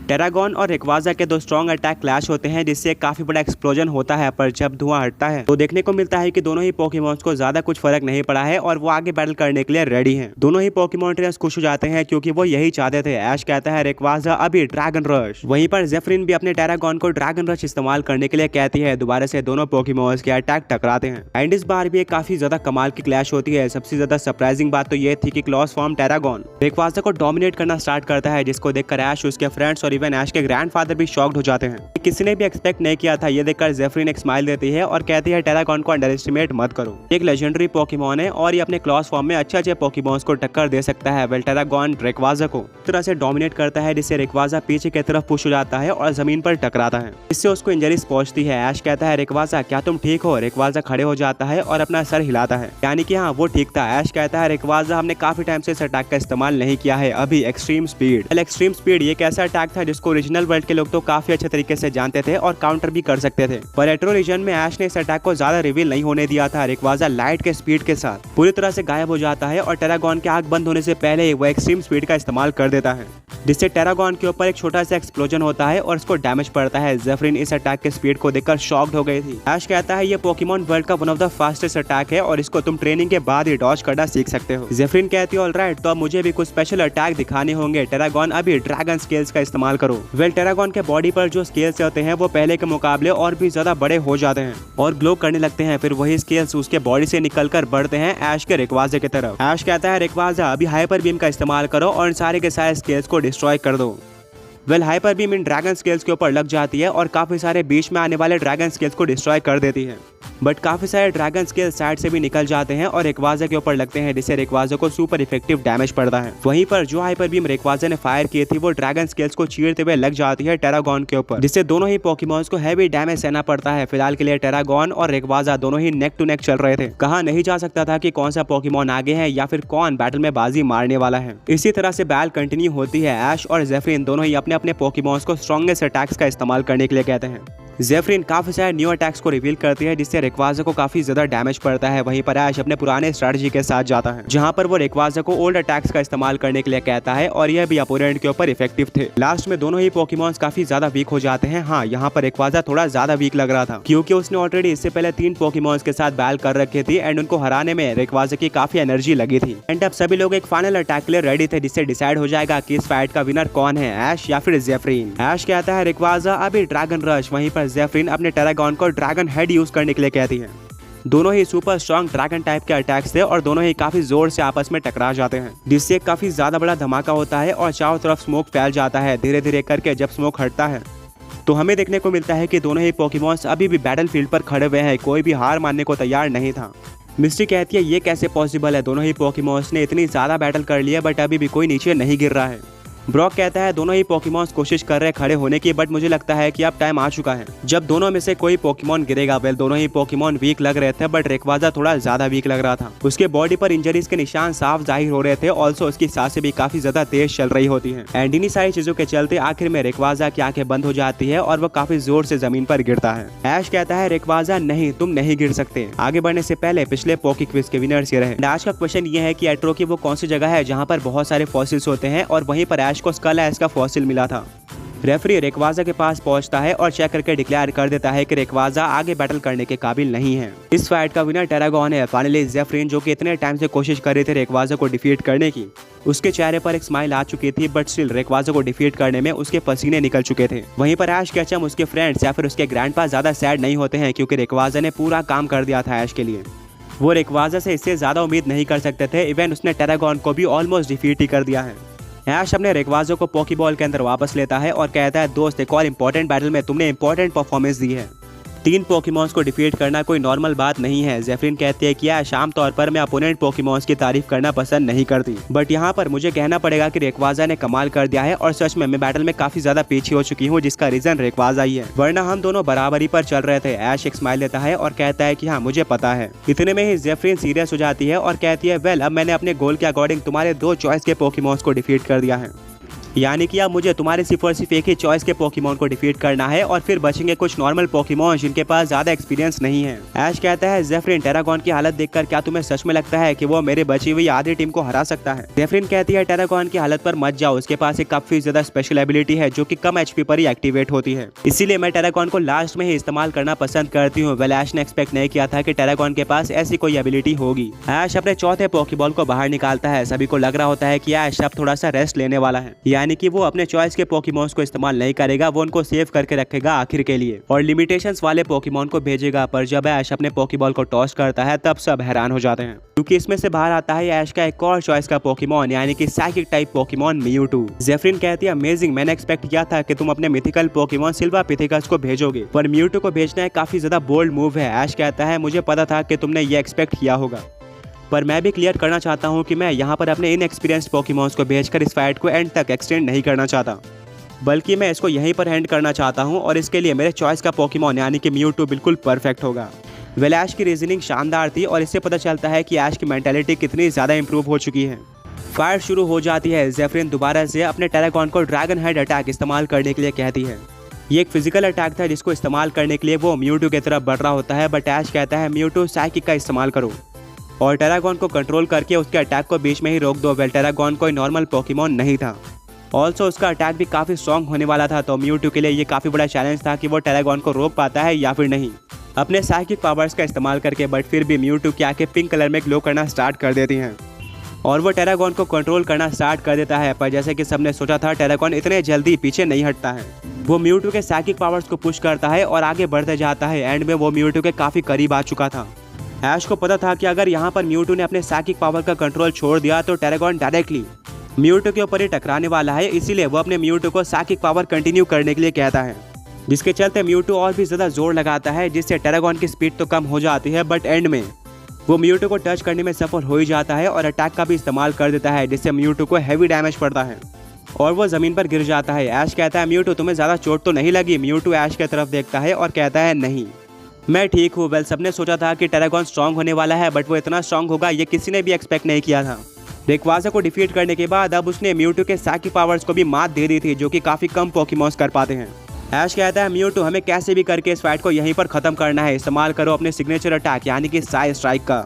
टेरागॉन और रेक्वाजा के दो स्ट्रॉन्ग अटैक क्लैश होते हैं, जिससे काफी बड़ा एक्सप्लोजन होता है। पर जब धुआं हटता है तो देखने को मिलता है कि दोनों ही पोकेमॉन्स को ज्यादा कुछ फर्क नहीं पड़ा है और वो आगे बैटल करने के लिए रेडी हैं। दोनों ही पोकेमॉन ट्रेनर्स खुश हो जाते हैं क्योंकि वो यही चाहते थे। ऐश कहता है रेक्वाजा अभी ड्रैगन रश। वहीं पर जेफरिन भी अपने टेरागॉन को ड्रैगन रश इस्तेमाल करने के लिए कहती है। दोबारा से दोनों पोकेमॉन्स के अटैक टकराते हैं एंड इस बार भी काफी ज्यादा कमाल की क्लैश होती है। सबसे ज्यादा सरप्राइजिंग बात तो ये थी कि क्लॉस फॉर्म टेरागॉन रेक्वाजा को डोमिनेट करना स्टार्ट करता है, जिसको देखकर ऐश, उसके फ्रेंड्स और इवन ऐश के ग्रैंडफादर भी शॉक्ड हो जाते हैं। किसी ने भी एक्सपेक्ट नहीं किया था। ये देखकर जेफरिन एक स्माइल देती है और कहती है टेरागॉन को अंडर एस्टिमेट मत करो। एक लेजेंडरी पोकेमॉन है और ये अपने क्लॉस फॉर्म में अच्छे पोकेमॉन्स को टक्कर दे सकता है। वेल टेरागॉन रेक्वाजा को इस तरह से डोमिनेट करता है जिससे रेक्वाजा पीछे की तरफ पुश हो जाता है और जमीन पर टकराता है। इससे उसको इंजरीज पहुंचती है। ऐश कहता है रेक्वाजा क्या तुम ठीक हो? रेक्वाजा खड़े हो जाता है और अपना सर हिलाता है, यानी कि हाँ वो ठीक था। ऐश कहता है रेक्वाजा हमने काफी टाइम से इस अटैक का इस्तेमाल नहीं किया है अभी। Extreme speed. एक्सट्रीम स्पीड ये एक ऐसा अटैक था जिसको ओरिजिनल वर्ल्ड के लोग तो काफी अच्छे तरीके से जानते थे और काउंटर भी कर सकते थे, पर रेट्रो रीजन में ऐश ने इस अटैक को ज्यादा रिवील नहीं होने दिया था। रेक्वाजा लाइट के स्पीड के साथ पूरी तरह से गायब हो जाता है और टेरागॉन के आग बंद होने से पहले ही वो एक्सट्रीम स्पीड का इस्तेमाल कर देता है, जिससे टेरागॉन के ऊपर एक छोटा सा एक्सप्लोजन होता है और उसको डैमेज पड़ता है। जेफरिन इस अटैक के स्पीड को देखकर शॉक्ड हो गई थी। ऐश कहता है ये पोकेमॉन वर्ल्ड का one of the fastest attack है और इसको तुम ट्रेनिंग के बाद ही डॉज करना सीख सकते हो। जेफरिन कहती है ऑलराइट, तो अब मुझे भी कुछ स्पेशल अटैक दिखाने होंगे। टेरागॉन अभी ड्रैगन स्केल्स का इस्तेमाल करो। वेल टेरागॉन के बॉडी पर जो स्केल्स होते हैं वो पहले के मुकाबले और भी ज्यादा बड़े हो जाते हैं और ग्लो करने लगते हैं। फिर वही स्केल्स उसके बॉडी से निकलकर बढ़ते हैं ऐश के रेक्वाजा की तरफ। ऐश कहता है रेक्वाजा अभी हाइपर बीम का इस्तेमाल करो और इन सारे के सारे स्केल्स को डिस्ट्रॉय कर दो। वेल हाइपर बीम इन ड्रैगन स्केल्स के ऊपर लग जाती है और काफी सारे बीच में आने वाले ड्रैगन स्केल्स को डिस्ट्रॉय कर देती है, बट काफी सारे ड्रैगन स्केल्स साइड से भी निकल जाते हैं और रेक्वाजा के ऊपर लगते हैं, जिससे रेक्वाजा को सुपर इफेक्टिव डैमेज पड़ता है। वहीं पर जो हाइपर बीम रेक्वाजा ने फायर की थी वो ड्रैगन स्केल्स को चीरते हुए लग जाती है टेरागॉन के ऊपर, जिससे दोनों ही पोकेमॉन्स को हैवी डैमेज सहना पड़ता है। फिलहाल के लिए टेरागॉन और रेक्वाजा दोनों ही नेक टू नेक चल रहे थे। कहा नहीं जा सकता था कि कौन सा पोकेमॉन आगे है या फिर कौन बैटल में बाजी मारने वाला है। इसी तरह से बैटल कंटिन्यू होती है। ऐश और जेफरिन दोनों ही अपने अपने पोकेमॉन्स को स्ट्रॉन्गेस्ट अटैक्स का इस्तेमाल करने के लिए कहते हैं। जेफरिन काफी सारे न्यू अटैक्स को रिवील करती है, जिससे रेक्वाजा को काफी ज्यादा डैमेज पड़ता है। वहीं पर ऐश अपने पुराने स्ट्रेटजी के साथ जाता है, जहां पर वो रेक्वाजा को ओल्ड अटैक्स का इस्तेमाल करने के लिए कहता है और यह भी अपोनेंट के ऊपर इफेक्टिव थे। लास्ट में दोनों ही पोकेमॉन्स काफी ज्यादा वीक हो जाते हैं। हाँ, यहाँ पर रेक्वाजा थोड़ा ज्यादा वीक लग रहा था क्योंकि उसने ऑलरेडी इससे पहले 3 पोकेमॉन्स के साथ बैटल कर रखी थी एंड उनको हराने में रेक्वाजा की काफी एनर्जी लगी थी। एंड अब सभी लोग एक फाइनल अटैक के लिए रेडी थे, जिससे डिसाइड हो जाएगा कि इस फाइट का विनर कौन है, ऐश या फिर जेफरिन। ऐश कहता है रेक्वाजा अभी ड्रैगन रश। वहीं पर जेफरिन अपने टेरागॉन को ड्रैगन हेड यूज करने के लिए कहती है। दोनों ही सुपर स्ट्रॉन्ग ड्रैगन टाइप के अटैक्स थे और दोनों ही काफी जोर से आपस में टकरा जाते हैं, जिससे काफी ज्यादा बड़ा धमाका होता है और चारों तरफ स्मोक फैल जाता है। धीरे धीरे करके जब स्मोक हटता है तो हमें देखने को मिलता है कि दोनों ही पोकेमॉन्स अभी भी बैटल फील्ड पर खड़े हुए हैं। कोई भी हार मानने को तैयार नहीं था। मिस्टी कहती है ये कैसे पॉसिबल है, दोनों ही पोकेमॉन्स ने इतनी ज्यादा बैटल कर लिया बट अभी भी कोई नीचे नहीं गिर रहा है। ब्रॉक कहता है दोनों ही पोकेमॉन्स कोशिश कर रहे हैं खड़े होने की, बट मुझे लगता है कि अब टाइम आ चुका है जब दोनों में से कोई पोकेमॉन गिरेगा। वेल दोनों ही पोकेमॉन वीक लग रहे थे बट रेक्वाजा थोड़ा ज्यादा वीक लग रहा था। उसके बॉडी पर इंजरीज के निशान साफ जाहिर हो रहे थे। ऑल्सो उसकी सांसें भी काफी ज्यादा तेज चल रही होती है एंड इन्हीं सारी चीजों के चलते आखिर में रेक्वाजा की आंखें बंद हो जाती है और वो काफी जोर से जमीन पर गिरता है। ऐश कहता है रेक्वाजा नहीं, तुम नहीं गिर सकते। आगे बढ़ने से पहले पिछले पोके क्विज के विनर्स ये रहे। आज का क्वेश्चन ये है कि एट्रो की वो कौन सी जगह है जहाँ पर बहुत सारे फॉसिल्स होते हैं और वहीं पर ऐश को स्कल एस का फॉसिल मिला था। रेफरी रेक्वाजा के पास पहुंचता है और चेक करके डिक्लेयर कर देता है कि रेक्वाजा आगे बैटल करने के काबिल नहीं है। इस फाइट का विनर टेरागॉन है। फाइनली जेफरिन, जो कि इतने टाइम से कोशिश कर रहे थे रेक्वाजा को डिफीट करने की, उसके चेहरे पर एक स्माइल आ चुकी थी, बट स्टिल रेक्वाजा को डिफीट करने में उसके पसीने निकल चुके थे। वहीं पर ऐश केचम, उसके फ्रेंड्स या फिर उसके ग्रैंडपा ज्यादा सैड नहीं होते हैं क्योंकि रेक्वाजा ने पूरा काम कर दिया था ऐश के लिए। वो रेक्वाजा से इससे ज्यादा उम्मीद नहीं कर सकते थे। इवन उसने टेरागॉन को भी ऑलमोस्ट डिफीट ही कर दिया है। ऐश अपने रेक्वाजा को पोकेबॉल के अंदर वापस लेता है और कहता है दोस्त, एक और इम्पोर्टेंट बैटल में तुमने इम्पोर्टेंट परफॉर्मेंस दी है। 3 पोकेमॉन्स को डिफीट करना कोई नॉर्मल बात नहीं है। जेफरिन कहती है कि ऐश, आम तौर पर मैं अपोनेंट पोकेमॉन्स की तारीफ करना पसंद नहीं करती, बट यहाँ पर मुझे कहना पड़ेगा कि रेक्वाजा ने कमाल कर दिया है और सच में मैं बैटल में काफी ज्यादा पीछे हो चुकी हूँ, जिसका रीजन रेक्वाजा ही है, वरना हम दोनों बराबरी पर चल रहे थे। ऐश एक स्माइल देता है और कहता है कि हाँ मुझे पता है। इतने में ही जेफरिन सीरियस हो जाती है और कहती है वेल, अब मैंने अपने गोल के अकॉर्डिंग तुम्हारे 2 चॉइस के पोकेमॉन्स को डिफीट कर दिया है। यानी कि अब मुझे तुम्हारे सिर्फ और सिर्फ एक ही चॉइस के पोकेमॉन को डिफीट करना है और फिर बचेंगे कुछ नॉर्मल पोकेमॉन जिनके पास ज्यादा एक्सपीरियंस नहीं है। ऐश कहता है ज़ेफिरिन, टेरागॉन की हालत देखकर क्या तुम्हें सच में लगता है कि वो मेरे बची हुई आधी टीम को हरा सकता है? ज़ेफिरिन कहती है टेरागॉन की हालत पर मत जाओ, उसके पास एक काफी ज्यादा स्पेशल एबिलिटी है जो कि कम एचपी पर ही एक्टिवेट होती है, इसीलिए मैं टेरागॉन को लास्ट में ही इस्तेमाल करना पसंद करती हूँ। वेल ऐश ने एक्सपेक्ट नहीं किया था कि टेरागॉन के पास ऐसी कोई एबिलिटी होगी। ऐश अपने चौथे पोकेबॉल को बाहर निकालता है। सभी को लग रहा होता है कि ऐश अब थोड़ा सा रेस्ट लेने वाला है, यानी कि वो अपने चॉइस के पोकेमॉन्स को इस्तेमाल नहीं करेगा, वो उनको सेव करके रखेगा आखिर के लिए और लिमिटेशंस वाले पोकेमॉन को भेजेगा। पर जब ऐश अपने पोकेबॉल को टॉस करता है तब सब हैरान हो जाते हैं क्योंकि इसमें से बाहर आता है ऐश का एक और चॉइस का पोकेमॉन, यानी कि साइकिक टाइप पोकेमॉन म्यूटू। ज़ेफिरिन कहती है अमेजिंग, मैंने एक्सपेक्ट किया था कि तुम अपने मिथिकल पोकेमॉन सिल्वा पिथिकस को भेजोगे, पर म्यूटू को भेजना एक काफी ज्यादा बोल्ड मूव है। ऐश कहता है मुझे पता था कि तुमने ये एक्सपेक्ट किया होगा, पर मैं भी क्लियर करना चाहता हूँ कि मैं यहाँ पर अपने इनएक्सपीरियंस्ड पोकेमॉन्स को भेजकर इस फाइट को एंड तक एक्सटेंड नहीं करना चाहता, बल्कि मैं इसको यहीं पर एंड करना चाहता हूँ और इसके लिए मेरे चॉइस का पोकेमॉन यानी कि म्यूटू बिल्कुल परफेक्ट होगा। वेल ऐश की रीजनिंग शानदार थी और इससे पता चलता है कि ऐश की मेंटालिटी कितनी ज़्यादा इंप्रूव हो चुकी है। फाइट शुरू हो जाती है। ज़ेफिरिन दोबारा से अपने टेरागॉन को ड्रैगन हेड अटैक इस्तेमाल करने के लिए कहती है। ये एक फिजिकल अटैक था जिसको इस्तेमाल करने के लिए वो म्यूटू की तरफ बढ़ रहा होता है, बट ऐश कहता है म्यूटू साइकिक का इस्तेमाल करो और टेरागॉन को कंट्रोल करके उसके अटैक को बीच में ही रोक दो। वेल टेरागॉन कोई नॉर्मल पोकेमॉन नहीं था, ऑल्सो उसका अटैक भी काफ़ी स्ट्रॉन्ग होने वाला था, तो म्यूटू के लिए ये काफ़ी बड़ा चैलेंज था कि वो टेरागॉन को रोक पाता है या फिर नहीं अपने साइकिक पावर्स का इस्तेमाल करके। बट फिर भी म्यूटू की आंखें पिंक कलर में ग्लो करना स्टार्ट कर देती हैं और वो टेरागॉन को कंट्रोल करना स्टार्ट कर देता है। पर जैसे कि सबने सोचा था टेरागॉन इतने जल्दी पीछे नहीं हटता है, वो म्यूटू के साइकिक पावर्स को पुश करता है और आगे बढ़ते जाता है। एंड में वो म्यूटू के काफ़ी करीब आ चुका था। ऐश को पता था कि अगर यहाँ पर म्यूटू ने अपने साइकिक पावर का कंट्रोल छोड़ दिया तो टेरागॉन डायरेक्टली म्यूटू के ऊपर ही टकराने वाला है, इसीलिए वो अपने म्यूटू को साइकिक पावर कंटिन्यू करने के लिए कहता है, जिसके चलते म्यूटू और भी ज़्यादा जोर लगाता है, जिससे टेरागॉन की स्पीड तो कम हो जाती है, बट एंड में वो म्यूटू को टच करने में सफल हो ही जाता है और अटैक का भी इस्तेमाल कर देता है, जिससे म्यूटू को हैवी डैमेज पड़ता है और वो ज़मीन पर गिर जाता है। ऐश कहता है म्यूटू तुम्हें ज़्यादा चोट तो नहीं लगी? म्यूटू ऐश की तरफ देखता है और कहता है नहीं, मैं ठीक हूँ। वेल सबने सोचा था कि टेरागॉन स्ट्रॉन्ग होने वाला है, बट वो इतना स्ट्रॉन्ग होगा ये किसी ने भी एक्सपेक्ट नहीं किया था। रेक्वाजा को डिफीट करने के बाद अब उसने म्यूटू के साइकिक पावर्स को भी मात दे दी थी, जो कि काफ़ी कम पोकेमॉन्स कर पाते हैं। ऐश कहता है म्यूटू हमें कैसे भी करके इस फाइट को यहीं पर ख़त्म करना है, इस्तेमाल करो अपने सिग्नेचर अटैक यानी कि साई स्ट्राइक का।